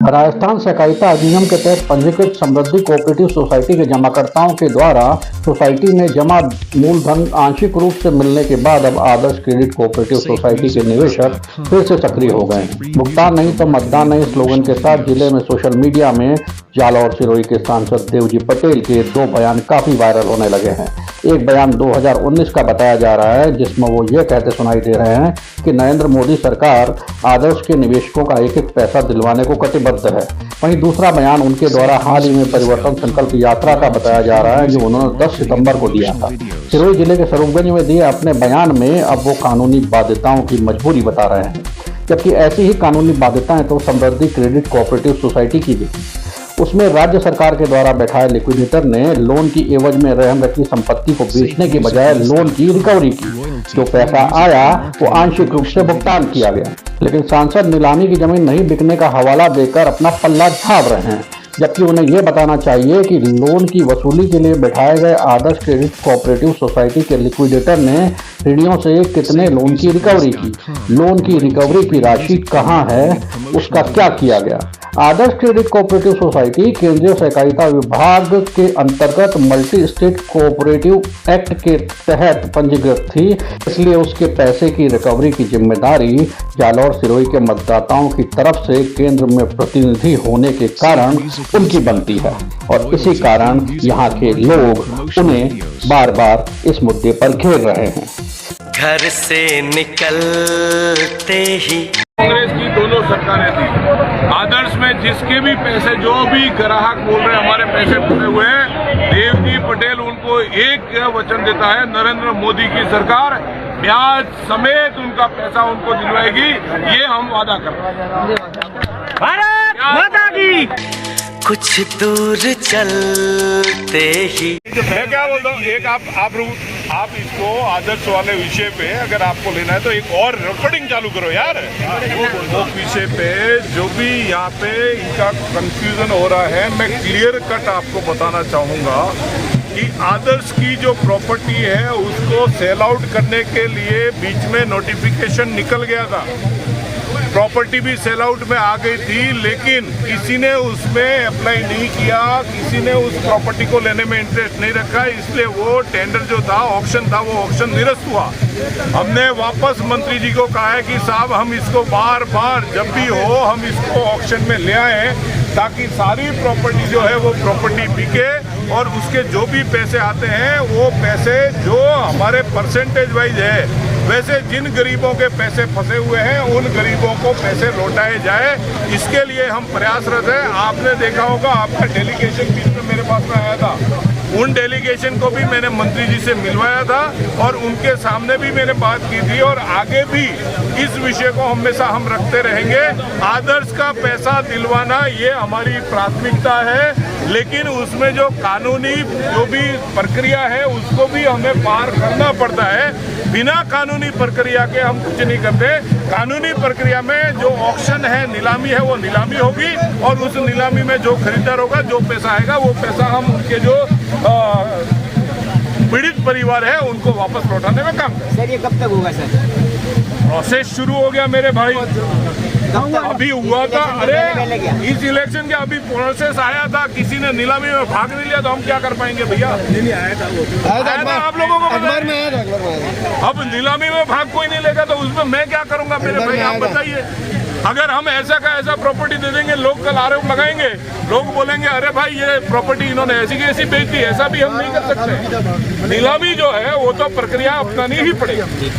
राजस्थान सहकारिता अधिनियम के तहत पंजीकृत समृद्धि कोऑपरेटिव सोसाइटी के जमाकर्ताओं के द्वारा सोसाइटी में जमा मूलधन आंशिक रूप से मिलने के बाद अब आदर्श क्रेडिट कोऑपरेटिव सोसाइटी के निवेशक फिर से सक्रिय हो गए हैं। भुगतान नहीं तो मतदान नहीं स्लोगन के साथ जिले में सोशल मीडिया में जालौर सिरोही के सांसद देवजी पटेल के 2 बयान काफी वायरल होने लगे हैं। एक बयान 2019 का बताया जा रहा है जिसमें वो ये कहते सुनाई दे रहे हैं कि नरेंद्र मोदी सरकार आदर्श के निवेशकों का एक एक पैसा दिलवाने को कटिबद्ध है। वहीं दूसरा बयान उनके द्वारा हाल ही में परिवर्तन संकल्प यात्रा का बताया जा रहा है जो उन्होंने 10 सितंबर को दिया था। सिरोही जिले के स्वरूपगंज में दिए अपने बयान में अब वो कानूनी बाध्यताओं की मजबूरी बता रहे हैं, जबकि ऐसी ही कानूनी बाध्यताएं तो समृद्धि क्रेडिट कोऑपरेटिव सोसाइटी की भी थी। उसमें राज्य सरकार के द्वारा बैठाए लिक्विडेटर ने लोन की एवज में रहम रखी संपत्ति को बेचने की बजाय लोन की रिकवरी की। जो पैसा आया वो आंशिक रूप से भुगतान किया गया, लेकिन सांसद नीलामी की जमीन नहीं बिकने का हवाला देकर अपना पल्ला झाड़ रहे हैं, जबकि उन्हें यह बताना चाहिए कि लोन की वसूली के लिए बैठाए गए आदर्श क्रेडिट कोऑपरेटिव सोसाइटी के लिक्विडेटर ने ऋणियों से कितने लोन की रिकवरी की, लोन की रिकवरी की राशि कहां है, उसका क्या किया गया। आदर्श क्रेडिट कोऑपरेटिव सोसाइटी केंद्रीय सहकारिता विभाग के अंतर्गत मल्टी स्टेट कोऑपरेटिव एक्ट के तहत पंजीकृत थी, इसलिए उसके पैसे की रिकवरी की जिम्मेदारी जालौर सिरोही के मतदाताओं की तरफ से केंद्र में प्रतिनिधि होने के कारण उनकी बनती है और इसी कारण यहाँ के लोग उन्हें बार बार इस मुद्दे पर घेर रहे हैं। घर से निकलते ही कांग्रेस की दोनों सरकारें थी। आदर्श में जिसके भी पैसे, जो भी ग्राहक बोल रहे हैं हमारे पैसे पूरे हुए हैं, देवजी पटेल उनको एक वचन देता है, नरेंद्र मोदी की सरकार ब्याज समेत उनका पैसा उनको दिलवाएगी, ये हम वादा कर रहे हैं। भारत माता की। कुछ दूर चलते ही मैं क्या बोलता हूँ, एक आप इसको आदर्श वाले विषय पे अगर आपको लेना है तो एक और रिकॉर्डिंग चालू करो यार। वो विषय पे जो भी यहाँ पे इनका कंफ्यूजन हो रहा है, मैं क्लियर कट आपको बताना चाहूँगा कि आदर्श की जो प्रॉपर्टी है उसको सेल आउट करने के लिए बीच में नोटिफिकेशन निकल गया था, प्रॉपर्टी भी सेल आउट में आ गई थी, लेकिन किसी ने उसमें अप्लाई नहीं किया, किसी ने उस प्रॉपर्टी को लेने में इंटरेस्ट नहीं रखा, इसलिए वो टेंडर जो था, ऑक्शन था, वो ऑक्शन निरस्त हुआ। हमने वापस मंत्री जी को कहा है कि साहब हम इसको बार बार जब भी हो हम इसको ऑक्शन में ले आए ताकि सारी प्रॉपर्टी जो है वो प्रॉपर्टी बिके और उसके जो भी पैसे आते हैं वो पैसे जो हमारे परसेंटेज वाइज है, वैसे जिन गरीबों के पैसे फंसे हुए हैं उन गरीबों को पैसे लौटाए जाए, इसके लिए हम प्रयासरत हैं। आपने देखा होगा आपका डेलीगेशन बीच में मेरे पास में आया था, उन डेलीगेशन को भी मैंने मंत्री जी से मिलवाया था और उनके सामने भी मैंने बात की थी और आगे भी इस विषय को हमेशा हम रखते रहेंगे। आदर्श का पैसा दिलवाना ये हमारी प्राथमिकता है, लेकिन उसमें जो कानूनी जो भी प्रक्रिया है उसको भी हमें पार करना पड़ता है। बिना कानूनी प्रक्रिया के हम कुछ नहीं करते। कानूनी प्रक्रिया में जो ऑक्शन है, नीलामी है, वो नीलामी होगी और उस नीलामी में जो खरीदार होगा, जो पैसा आएगा वो पैसा हम उनके जो पीड़ित परिवार है उनको वापस लौटाने में काम करें। सर ये कब तक होगा सर? प्रोसेस शुरू हो गया मेरे भाई, अभी हुआ था। अरे इस इलेक्शन के अभी प्रोसेस आया था, किसी ने नीलामी में भाग नहीं लिया तो हम क्या कर पाएंगे भैया? आया था आप लोगों को अखबार में आया था। अब नीलामी में भाग कोई नहीं लेगा तो उसमें मैं क्या करूंगा मेरे भाई, आप बताइए। अगर हम ऐसा का ऐसा प्रॉपर्टी दे देंगे, लोग कल आरोप लगाएंगे, लोग बोलेंगे अरे भाई ये प्रॉपर्टी इन्होंने ऐसी की ऐसी बेच दी, ऐसा भी हम नहीं कर सकते। नीलामी जो है वो तो प्रक्रिया अपनानी ही पड़ेगी।